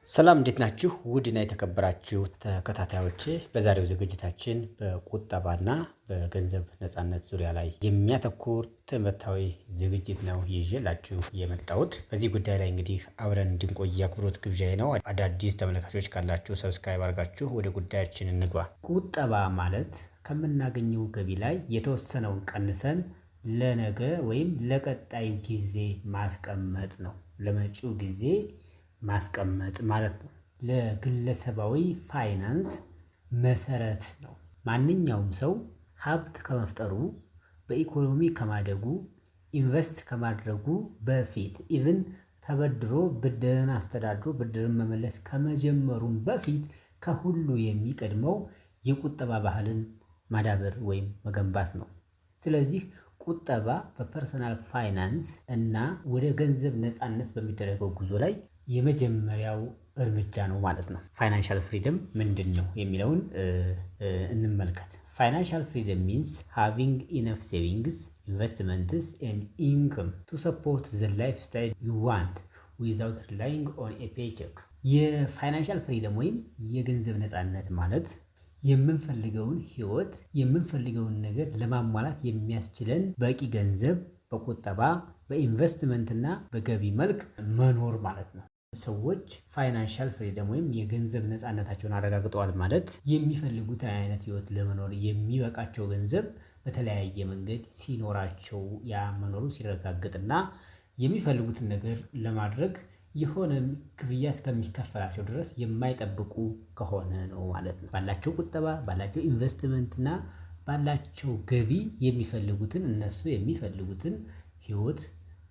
ሰላም እንዴት ናችሁ? ውድና የተከበራችሁ ተከታታዮቼ በዛሬው ዝግጅታችን በቁጠባና በገንዘብ ነፃነት ዙሪያ ላይ የሚያተኩር ትምህርታዊ ዝግጅት ነው ይዤላችሁ የመጣሁት። በዚህ ጉዳይ ላይ እንግዲህ አብረን እንድንቆይ የአክብሮት ግብዣዬ ነው። አዳዲስ ተመልካቾች ካላችሁ ሰብስክራይብ አድርጋችሁ ወደ ጉዳያችን እንግባ። ቁጠባ ማለት ከምናገኘው ገቢ ላይ የተወሰነውን ቀንሰን ለነገ ወይም ለቀጣዩ ጊዜ ማስቀመጥ ነው። ለመጪው ጊዜ ማስቀመጥ ማለት ነው። ለግለሰባዊ ፋይናንስ መሰረት ነው። ማንኛውም ሰው ሀብት ከመፍጠሩ በኢኮኖሚ ከማደጉ ኢንቨስት ከማድረጉ በፊት ኢቭን ተበድሮ ብድርን አስተዳድሮ ብድርን መመለስ ከመጀመሩም በፊት ከሁሉ የሚቀድመው የቁጠባ ባህልን ማዳበር ወይም መገንባት ነው። ስለዚህ ቁጠባ በፐርሰናል ፋይናንስ እና ወደ ገንዘብ ነፃነት በሚደረገው ጉዞ ላይ የመጀመሪያው እርምጃ ነው ማለት ነው። ፋይናንሻል ፍሪደም ምንድን ነው የሚለውን እንመልከት። ፋይናንሻል ፍሪደም ሚንስ ሃቪንግ ኢነፍ ሴቪንግስ ኢንቨስትመንትስ ኤንድ ኢንከም ቱ ሰፖርት ዘ ላይፍ ስታይል ዩ ዋንት ዊዛውት ሪላይንግ ኦን ኤ ፔቼክ። የፋይናንሻል ፍሪደም ወይም የገንዘብ ነፃነት ማለት የምንፈልገውን ህይወት የምንፈልገውን ነገር ለማሟላት የሚያስችለን በቂ ገንዘብ በቁጠባ በኢንቨስትመንት እና በገቢ መልክ መኖር ማለት ነው። ሰዎች ፋይናንሻል ፍሪደም ወይም የገንዘብ ነፃነታቸውን አረጋግጠዋል ማለት የሚፈልጉትን አይነት ህይወት ለመኖር የሚበቃቸው ገንዘብ በተለያየ መንገድ ሲኖራቸው ያ መኖሩ ሲረጋገጥና የሚፈልጉትን ነገር ለማድረግ የሆነ ክፍያ እስከሚከፈላቸው ድረስ የማይጠብቁ ከሆነ ነው ማለት ነው። ባላቸው ቁጠባ ባላቸው ኢንቨስትመንት እና ባላቸው ገቢ የሚፈልጉትን እነሱ የሚፈልጉትን ህይወት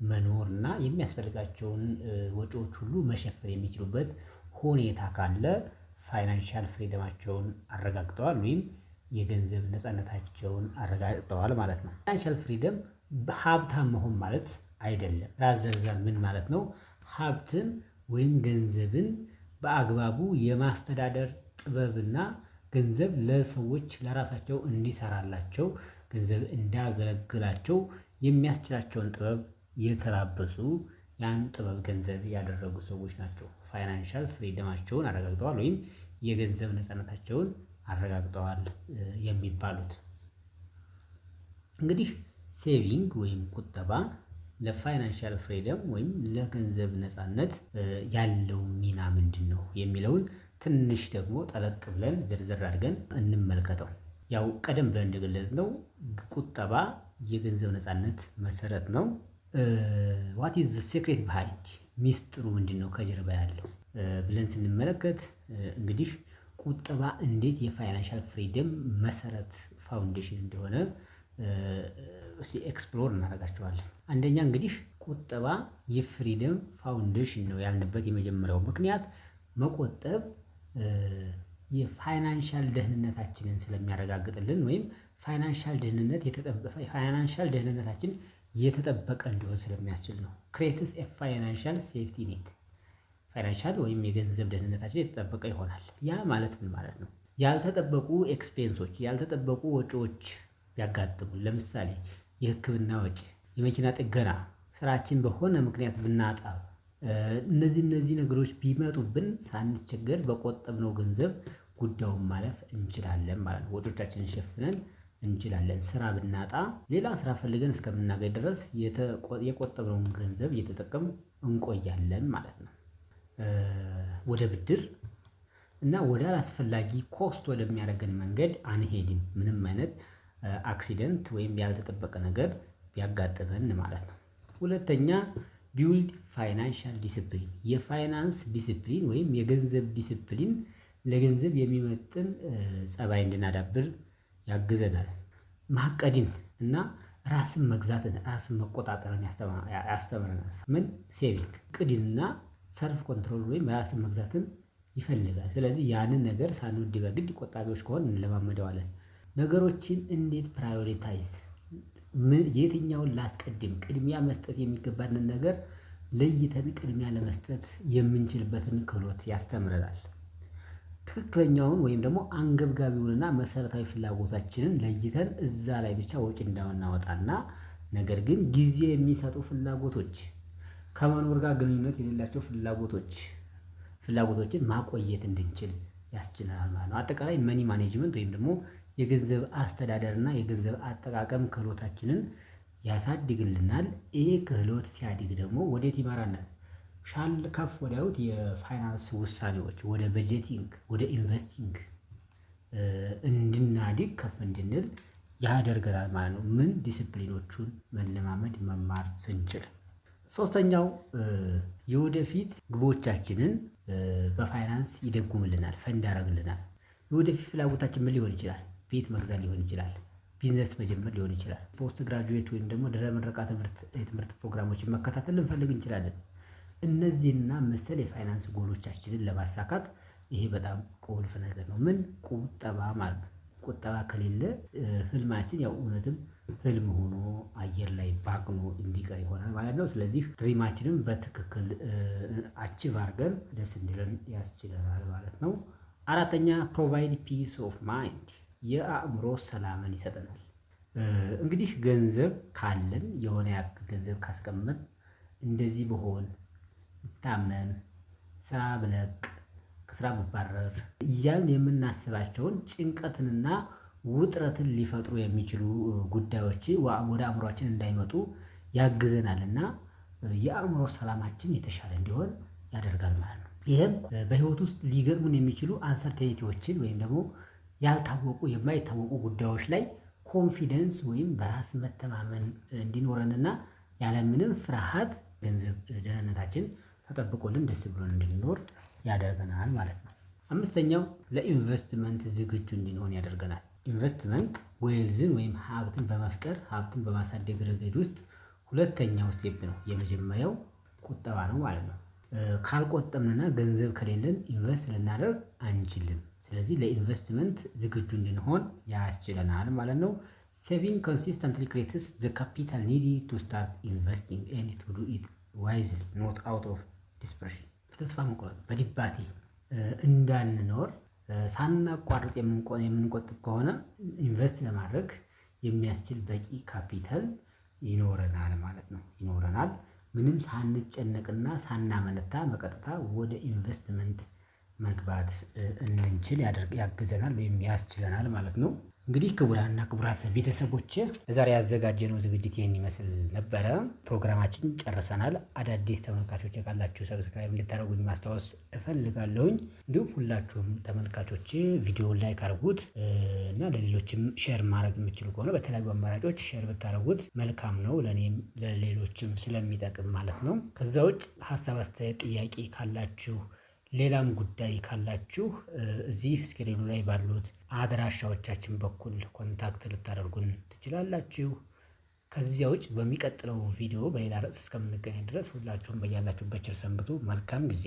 መኖር እና የሚያስፈልጋቸውን ወጪዎች ሁሉ መሸፈን የሚችሉበት ሁኔታ ካለ ፋይናንሻል ፍሪደማቸውን አረጋግጠዋል ወይም የገንዘብ ነፃነታቸውን አረጋግጠዋል ማለት ነው። ፋይናንሻል ፍሪደም ሀብታም መሆን ማለት አይደለም። ራዘርዛን ምን ማለት ነው? ሀብትን ወይም ገንዘብን በአግባቡ የማስተዳደር ጥበብና ገንዘብ ለሰዎች ለራሳቸው እንዲሰራላቸው ገንዘብ እንዲያገለግላቸው የሚያስችላቸውን ጥበብ የተላበሱ ያን ጥበብ ገንዘብ ያደረጉ ሰዎች ናቸው ፋይናንሻል ፍሪደማቸውን አረጋግጠዋል ወይም የገንዘብ ነፃነታቸውን አረጋግጠዋል የሚባሉት። እንግዲህ ሴቪንግ ወይም ቁጠባ ለፋይናንሻል ፍሪደም ወይም ለገንዘብ ነፃነት ያለው ሚና ምንድን ነው የሚለውን ትንሽ ደግሞ ጠለቅ ብለን ዝርዝር አድርገን እንመልከተው። ያው ቀደም ብለን እንደገለጽነው ቁጠባ የገንዘብ ነፃነት መሰረት ነው። ዋት ኢዝ ዘ ሴክሬት ቢሃይንድ፣ ሚስጥሩ ምንድን ነው ከጀርባ ያለው ብለን ስንመለከት እንግዲህ ቁጠባ እንዴት የፋይናንሻል ፍሪደም መሰረት ፋውንዴሽን እንደሆነ ኤክስፕሎር እናደርጋቸዋለን። አንደኛ እንግዲህ ቁጠባ የፍሪደም ፋውንዴሽን ነው ያልንበት የመጀመሪያው ምክንያት መቆጠብ የፋይናንሻል ደህንነታችንን ስለሚያረጋግጥልን ወይም ፋይናንሻል ደህንነታችን የተጠበቀ እንዲሆን ስለሚያስችል ነው። ክሬትስ ኤ ፋይናንሻል ሴፍቲ ኔት፣ ፋይናንሻል ወይም የገንዘብ ደህንነታችን የተጠበቀ ይሆናል። ያ ማለት ምን ማለት ነው? ያልተጠበቁ ኤክስፔንሶች ያልተጠበቁ ወጪዎች ቢያጋጥሙን፣ ለምሳሌ የሕክምና ወጪ፣ የመኪና ጥገና፣ ስራችን በሆነ ምክንያት ብናጣ፣ እነዚህ ነገሮች ቢመጡብን ሳንቸገር በቆጠብነው ገንዘብ ጉዳዩን ማለፍ እንችላለን ማለት ነው። ወጪዎቻችንን ሸፍነን እንችላለን። ስራ ብናጣ ሌላ ስራ ፈልገን እስከምናገኝ ድረስ የቆጠብነውን ገንዘብ እየተጠቀምን እንቆያለን ማለት ነው። ወደ ብድር እና ወደ አላስፈላጊ ኮስት ወደሚያደርገን መንገድ አንሄድም። ምንም አይነት አክሲደንት ወይም ያልተጠበቀ ነገር ቢያጋጥመን ማለት ነው። ሁለተኛ ቢውልድ ፋይናንሻል ዲሲፕሊን፣ የፋይናንስ ዲሲፕሊን ወይም የገንዘብ ዲሲፕሊን ለገንዘብ የሚመጥን ጸባይ እንድናዳብር ያግዘናል። ማቀድን እና ራስን መግዛትን ራስን መቆጣጠርን ያስተምረናል። ምን ሴቪንግ ቅድና ሰልፍ ኮንትሮል ወይም ራስን መግዛትን ይፈልጋል። ስለዚህ ያንን ነገር ሳንወድ በግድ ቆጣቢዎች ከሆን እንለማመደዋለን። ነገሮችን እንዴት ፕራዮሪታይዝ፣ የትኛውን ላስቀድም፣ ቅድሚያ መስጠት የሚገባንን ነገር ለይተን ቅድሚያ ለመስጠት የምንችልበትን ክህሎት ያስተምረናል። ትክክለኛውን ወይም ደግሞ አንገብጋቢውንና መሰረታዊ ፍላጎታችንን ለይተን እዛ ላይ ብቻ ወጪ እንዳናወጣና ነገር ግን ጊዜ የሚሰጡ ፍላጎቶች፣ ከመኖር ጋር ግንኙነት የሌላቸው ፍላጎቶች ፍላጎቶችን ማቆየት እንድንችል ያስችለናል ማለት ነው። አጠቃላይ መኒ ማኔጅመንት ወይም ደግሞ የገንዘብ አስተዳደር እና የገንዘብ አጠቃቀም ክህሎታችንን ያሳድግልናል። ይሄ ክህሎት ሲያድግ ደግሞ ወዴት ይመራናል? ሻል ከፍ ወዳሉት የፋይናንስ ውሳኔዎች፣ ወደ በጀቲንግ፣ ወደ ኢንቨስቲንግ እንድናድግ ከፍ እንድንል ያደርገናል ማለት ነው። ምን ዲሲፕሊኖቹን መለማመድ መማር ስንችል። ሶስተኛው የወደፊት ግቦቻችንን በፋይናንስ ይደጉምልናል፣ ፈንድ ያደርግልናል። የወደፊት ፍላጎታችን ምን ሊሆን ይችላል? ቤት መግዛት ሊሆን ይችላል። ቢዝነስ መጀመር ሊሆን ይችላል። ፖስት ግራጁዌት ወይም ደግሞ ድህረ ምረቃ የትምህርት ፕሮግራሞችን መከታተል ልንፈልግ እንችላለን። እነዚህና መሰል የፋይናንስ ጎሎቻችንን ለማሳካት ይሄ በጣም ቁልፍ ነገር ነው። ምን? ቁጠባ ማለት ነው። ቁጠባ ከሌለ ህልማችን ያው እውነትም ህልም ሆኖ አየር ላይ ባክኖ እንዲቀር ይሆናል ማለት ነው። ስለዚህ ድሪማችንን በትክክል አቺቭ አድርገን ደስ እንዲለን ያስችለናል ማለት ነው። አራተኛ ፕሮቫይድ ፒስ ኦፍ ማይንድ፣ የአእምሮ ሰላምን ይሰጠናል። እንግዲህ ገንዘብ ካለን የሆነ ያክል ገንዘብ ካስቀመጥ እንደዚህ ብሆን ብታመም፣ ስራ ብለቅ፣ ከስራ ብባረር እያልን የምናስባቸውን ጭንቀትንና ውጥረትን ሊፈጥሩ የሚችሉ ጉዳዮች ወደ አእምሯችን እንዳይመጡ ያግዘናል እና የአእምሮ ሰላማችን የተሻለ እንዲሆን ያደርጋል ማለት ነው። ይህም በህይወት ውስጥ ሊገጥሙን የሚችሉ አንሰርቴኒቲዎችን ወይም ደግሞ ያልታወቁ የማይታወቁ ጉዳዮች ላይ ኮንፊደንስ ወይም በራስ መተማመን እንዲኖረንና ያለምንም ፍርሃት ገንዘብ ደህንነታችን ተጠብቆልን ደስ ብሎን እንድንኖር ያደርገናል ማለት ነው። አምስተኛው ለኢንቨስትመንት ዝግጁ እንድንሆን ያደርገናል። ኢንቨስትመንት ዌልዝን ወይም ሀብትን በመፍጠር ሀብትን በማሳደግ ረገድ ውስጥ ሁለተኛው ስቴፕ ነው። የመጀመሪያው ቁጠባ ነው ማለት ነው። ካልቆጠብንና ገንዘብ ከሌለን ኢንቨስት ልናደርግ አንችልም። ስለዚህ ለኢንቨስትመንት ዝግጁ እንድንሆን ያስችለናል ማለት ነው። ሴቪንግ ኮንሲስተንትሊ ክሬትስ ዘ ካፒታል ኒድድ ቱ ስታርት ኢንቨስቲንግ ኤንድ ቱ ዱ ኢት ዋይዝሊ ኖት አውት ኦፍ ዲስፐርሽን። በተስፋ መቁረጥ በድባቴ እንዳንኖር ሳናቋርጥ የምንቆጥብ ከሆነ ኢንቨስት ለማድረግ የሚያስችል በቂ ካፒታል ይኖረናል ማለት ነው። ይኖረናል ምንም ሳንጨነቅና ሳናመነታ በቀጥታ ወደ ኢንቨስትመንት መግባት እንችል ያግዘናል ወይም ያስችለናል ማለት ነው። እንግዲህ ክቡራንና ክቡራት ቤተሰቦች ለዛሬ ያዘጋጀነው ዝግጅት ይህን ይመስል ነበረ። ፕሮግራማችን ጨርሰናል። አዳዲስ ተመልካቾች ካላችሁ ሰብስክራይብ እንድታደርጉኝ ማስታወስ እፈልጋለሁኝ። እንዲሁም ሁላችሁም ተመልካቾች ቪዲዮ ላይክ አድርጉት እና ለሌሎችም ሼር ማድረግ የምችሉ ከሆነ በተለያዩ አማራጮች ሼር ብታደርጉት መልካም ነው፣ ለእኔም ለሌሎችም ስለሚጠቅም ማለት ነው። ከዛ ውጭ ሀሳብ፣ አስተያየት፣ ጥያቄ ካላችሁ ሌላም ጉዳይ ካላችሁ እዚህ ስክሪኑ ላይ ባሉት አድራሻዎቻችን በኩል ኮንታክት ልታደርጉን ትችላላችሁ። ከዚያ ውጭ በሚቀጥለው ቪዲዮ በሌላ ርዕስ እስከምንገናኝ ድረስ ሁላችሁም በያላችሁበት ቸር ሰንብቱ። መልካም ጊዜ